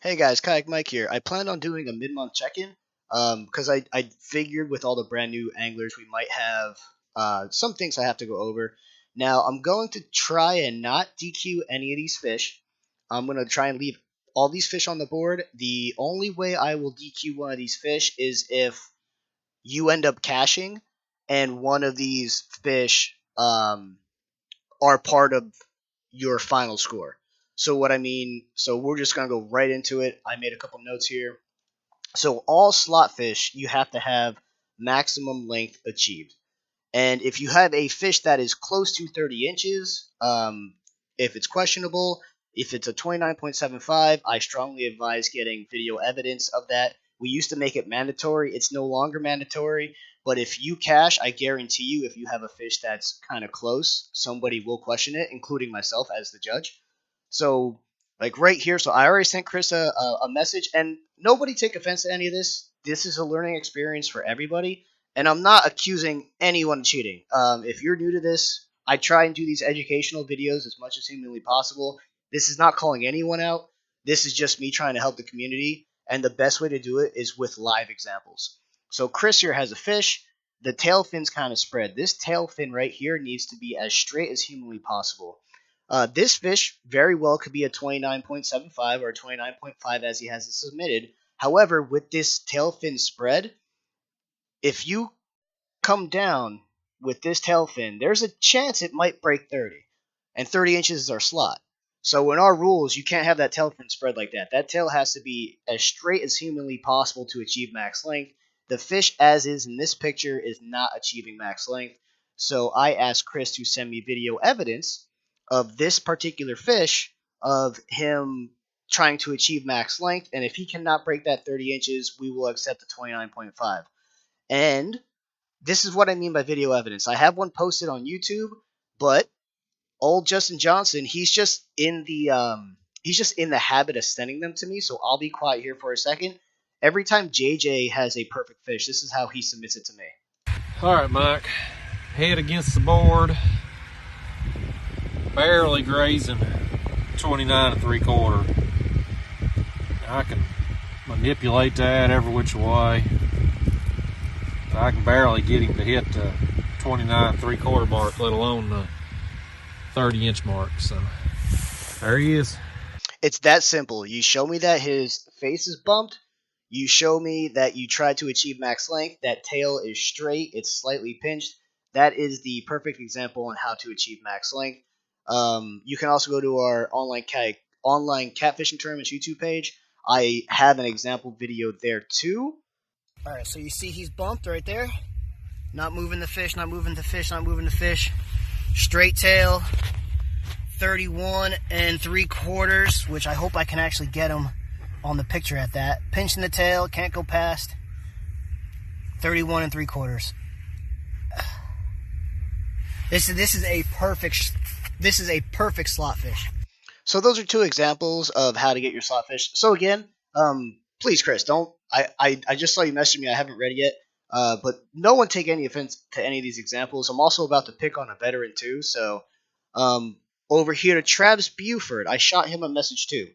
Hey guys, Kayak Mike here. I planned on doing a mid-month check-in because I figured with all the brand new anglers we might have some things I have to go over. Now I'm going to try and not DQ any of these fish. I'm going to try and leave all these fish on the board. The only way I will DQ one of these fish is if you end up cashing and one of these fish are part of your final score. So what I mean, so we're just gonna go right into it. I made a couple notes here. So all slot fish, you have to have maximum length achieved. And if you have a fish that is close to 30 inches, if it's questionable, if it's a 29.75, I strongly advise getting video evidence of that. We used to make it mandatory. It's no longer mandatory. But if you cash, I guarantee you, if you have a fish that's kind of close, somebody will question it, including myself as the judge. So, like right here, so I already sent Chris a message, and nobody take offense to any of this. This is a learning experience for everybody. And I'm not accusing anyone of cheating. If you're new to this, I try and do these educational videos as much as humanly possible. This is not calling anyone out. This is just me trying to help the community. And the best way to do it is with live examples. So Chris here has a fish. The tail fin's kind of spread. This tail fin right here needs to be as straight as humanly possible. This fish very well could be a 29.75 or a 29.5 as he has it submitted. However, with this tail fin spread, if you come down with this tail fin, there's a chance it might break 30. And 30 inches is our slot. So in our rules, you can't have that tail fin spread like that. That tail has to be as straight as humanly possible to achieve max length. The fish as is in this picture is not achieving max length. So I asked Chris to send me video evidence of this particular fish, of him trying to achieve max length. And if he cannot break that 30 inches, we will accept the 29.5. And this is what I mean by video evidence. I have one posted on YouTube, but old Justin Johnson, he's just in the habit of sending them to me, so I'll be quiet here for a second. Every time JJ has a perfect fish, this is how he submits it to me. All right, Mike. Head against the board, barely grazing 29 3/4. I can manipulate that every which way. I can barely get him to hit the 29 3/4 mark, let alone the 30-inch mark. So there he is. It's that simple. You show me that his face is bumped. You show me that you tried to achieve max length. That tail is straight. It's slightly pinched. That is the perfect example on how to achieve max length. You can also go to our online catfishing tournaments YouTube page. I have an example video there too. All right, so you see he's bumped right there. Not moving the fish, not moving the fish, not moving the fish. Straight tail, 31 3/4, which I hope I can actually get him on the picture at that. Pinching the tail, can't go past 31 3/4. This is a perfect slot fish. So those are two examples of how to get your slot fish. So again, please, Chris, don't. I just saw you message me. I haven't read it yet. But no one take any offense to any of these examples. I'm also about to pick on a veteran too. So over here to Travis Buford, I shot him a message too.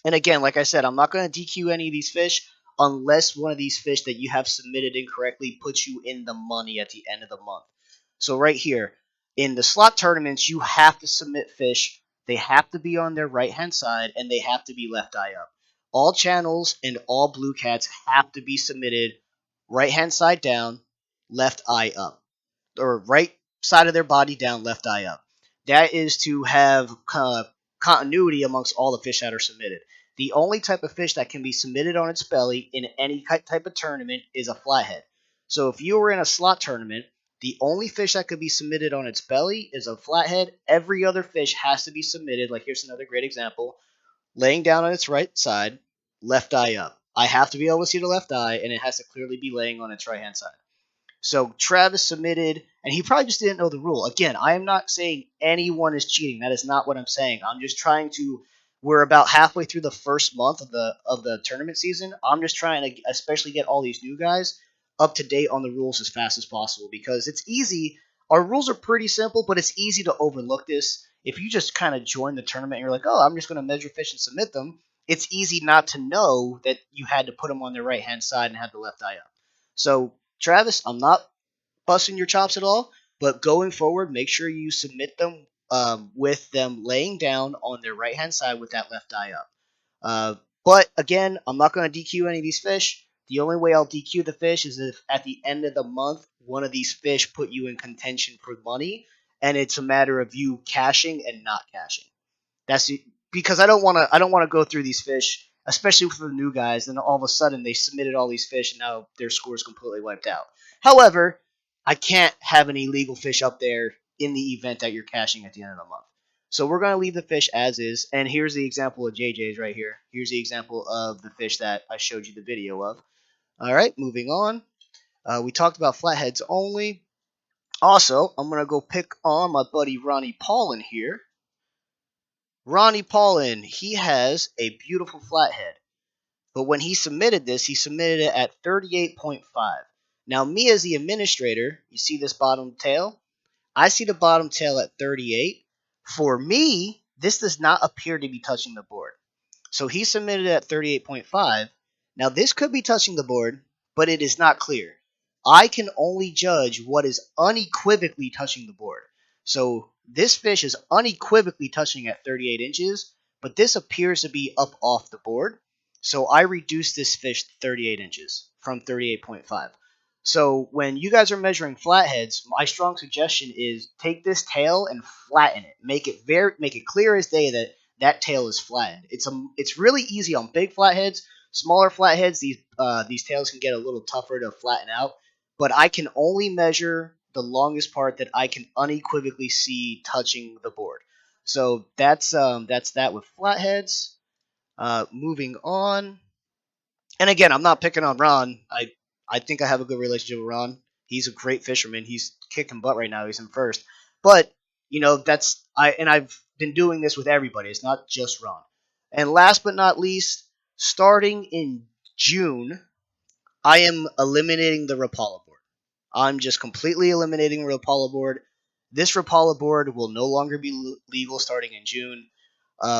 And again, like I said, I'm not going to DQ any of these fish unless one of these fish that you have submitted incorrectly puts you in the money at the end of the month. So right here, in the slot tournaments, you have to submit fish. They have to be on their right-hand side, and they have to be left eye up. All channels and all blue cats have to be submitted right-hand side down, left eye up. Or right side of their body down, left eye up. That is to have continuity amongst all the fish that are submitted. The only type of fish that can be submitted on its belly in any type of tournament is a flathead. So if you were in a slot tournament, the only fish that could be submitted on its belly is a flathead. Every other fish has to be submitted, like here's another great example, laying down on its right side, left eye up. I have to be able to see the left eye, and it has to clearly be laying on its right-hand side. So Travis submitted, and he probably just didn't know the rule. Again, I am not saying anyone is cheating. That is not what I'm saying. I'm just trying to. We're about halfway through the first month of the tournament season. I'm just trying to, especially get all these new guys up to date on the rules as fast as possible because it's easy. Our rules are pretty simple, but it's easy to overlook this. If you just kind of join the tournament and you're like, oh, I'm just going to measure fish and submit them, it's easy not to know that you had to put them on their right hand side and have the left eye up. So Travis, I'm not busting your chops at all, but going forward, make sure you submit them with them laying down on their right hand side with that left eye up. Uh, but again, I'm not going to DQ any of these fish. The only way I'll DQ the fish is if at the end of the month, one of these fish put you in contention for money, and it's a matter of you cashing and not cashing. That's because I don't want to go through these fish, especially for the new guys. And all of a sudden they submitted all these fish, and now their score's completely wiped out. However, I can't have any legal fish up there in the event that you're cashing at the end of the month. So we're going to leave the fish as is. And here's the example of JJ's right here. Here's the example of the fish that I showed you the video of. All right, moving on. We talked about flatheads only. Also, I'm going to go pick on my buddy Ronnie Paulin here. Ronnie Paulin, he has a beautiful flathead. But when he submitted this, he submitted it at 38.5. Now, me as the administrator, you see this bottom tail? I see the bottom tail at 38. For me, this does not appear to be touching the board. So he submitted it at 38.5. Now, this could be touching the board, but it is not clear. I can only judge what is unequivocally touching the board. So this fish is unequivocally touching at 38 inches, but this appears to be up off the board. So I reduced this fish to 38 inches from 38.5. So when you guys are measuring flatheads, my strong suggestion is take this tail and flatten it. Make it clear as day that that tail is flattened. It's really easy on big flatheads. Smaller flatheads, these tails can get a little tougher to flatten out. But I can only measure the longest part that I can unequivocally see touching the board. So that's that with flatheads. Moving on. And again, I'm not picking on Ron. I think I have a good relationship with Ron. He's a great fisherman. He's kicking butt right now. He's in first. But I've been doing this with everybody. It's not just Ron. And last but not least, starting in June, I am eliminating the Rapala board. I'm just completely eliminating the Rapala board. This Rapala board will no longer be legal starting in June.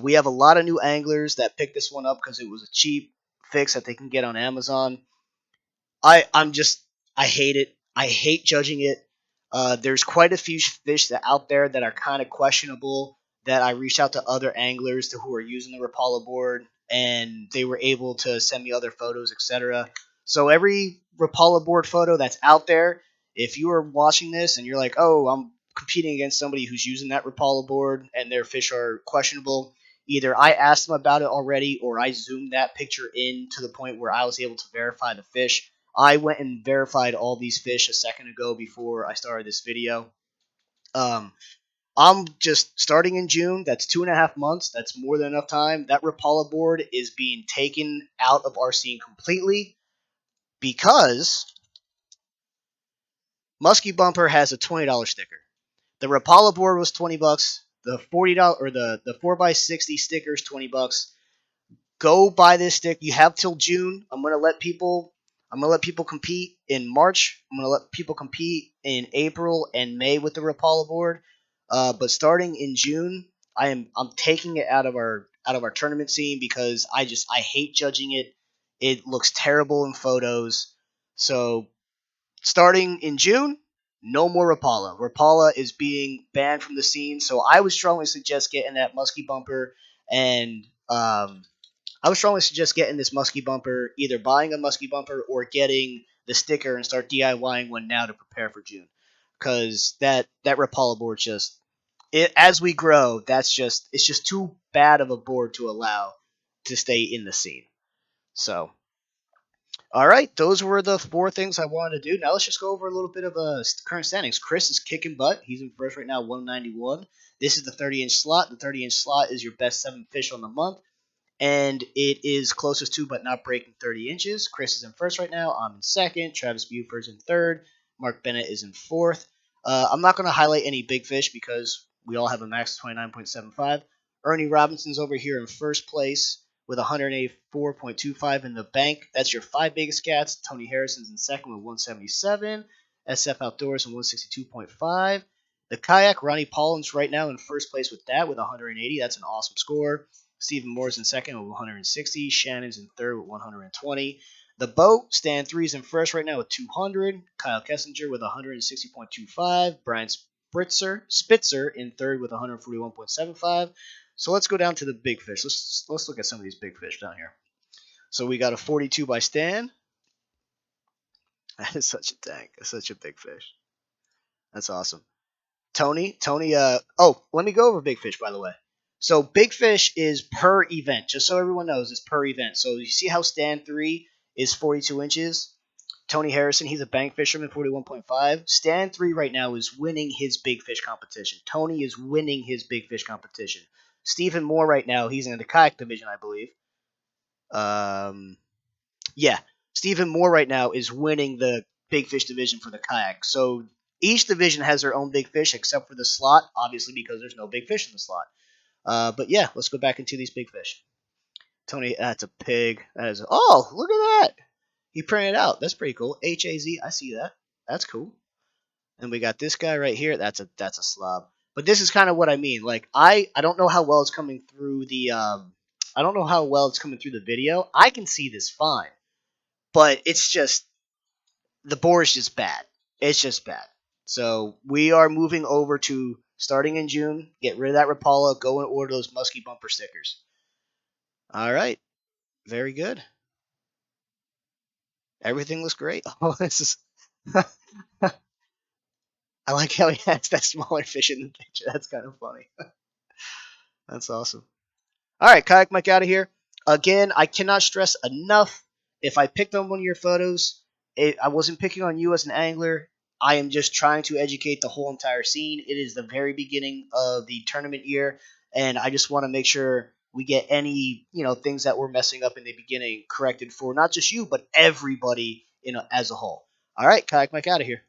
We have a lot of new anglers that picked this one up because it was a cheap fix that they can get on Amazon. I'm just I hate it. I hate judging it. There's quite a few fish out there that are kind of questionable. That I reached out to other anglers who are using the Rapala board, and they were able to send me other photos, etc. So every Rapala board photo that's out there, if you are watching this and you're like, oh, I'm competing against somebody who's using that Rapala board and their fish are questionable, either I asked them about it already or I zoomed that picture in to the point where I was able to verify the fish. I went and verified all these fish a second ago before I started this video. I'm just starting in June. That's 2.5 months. That's more than enough time. That Rapala board is being taken out of our scene completely because Muskie Bumper has a $20 sticker. The Rapala board was $20. The $40 or the 4x60 sticker is $20. Go buy this stick. You have till June. I'm gonna let people compete in March. I'm gonna let people compete in April and May with the Rapala board. But starting in June, I'm taking it out of our tournament scene because I hate judging it. It looks terrible in photos. So starting in June, no more Rapala. Rapala is being banned from the scene. So I would strongly suggest getting that Muskie Bumper and I would strongly suggest getting this Muskie Bumper, either buying a Muskie Bumper or getting the sticker and start DIYing one now to prepare for June. Because that Rapala board as we grow, it's just too bad of a board to allow to stay in the scene. So, all right, those were the 4 things I wanted to do. Now let's just go over a little bit of current standings. Chris is kicking butt. He's in first right now, 191. This is the 30-inch slot. The 30-inch slot is your best 7 fish on the month. And it is closest to but not breaking 30 inches. Chris is in first right now. I'm in second. Travis Buford's in third. Mark Bennett is in fourth. I'm not going to highlight any big fish because we all have a max of 29.75. Ernie Robinson's over here in first place with 184.25 in the bank. That's your 5 biggest cats. Tony Harrison's in second with 177. SF Outdoors in 162.5. The kayak, Ronnie Paulin's right now in first place with 180. That's an awesome score. Stephen Moore's in second with 160. Shannon's in third with 120. The boat, Stan 3's in first right now with 200. Kyle Kessinger with 160.25. Brian Spitzer in third with 141.75. So let's go down to the big fish. Let's look at some of these big fish down here. So we got a 42 by Stan. That is such a tank. That's such a big fish. That's awesome. Tony, let me go over big fish, by the way. So big fish is per event, just so everyone knows, it's per event. So you see how Stan 3 is 42 inches? Tony Harrison, he's a bank fisherman, 41.5. Stan 3 right now is winning his big fish competition. Tony is winning his big fish competition. Stephen Moore right now, he's in the kayak division, I believe. Yeah, Stephen Moore right now is winning the big fish division for the kayak. So each division has their own big fish except for the slot, obviously because there's no big fish in the slot. But yeah, let's go back into these big fish. Tony, that's a pig. That is. Oh, look at that. He printed it out. That's pretty cool. HAZ. I see that. That's cool. And we got this guy right here. That's a slob. But this is kind of what I mean. Like I don't know how well it's coming through the I don't know how well it's coming through the video. I can see this fine, but it's just the boar is just bad. It's just bad. So we are moving over to starting in June. Get rid of that Rapala. Go and order those musky bumper stickers. All right. Very good. Everything looks great. Oh, this is. I like how he has that smaller fish in the picture. That's kind of funny. That's awesome. All right, Kayak Mike out of here. Again, I cannot stress enough. If I picked on one of your photos, I wasn't picking on you as an angler. I am just trying to educate the whole entire scene. It is the very beginning of the tournament year, and I just want to make sure we get any things that we're messing up in the beginning corrected for not just you but everybody as a whole. All right, Kayak Mike out of here.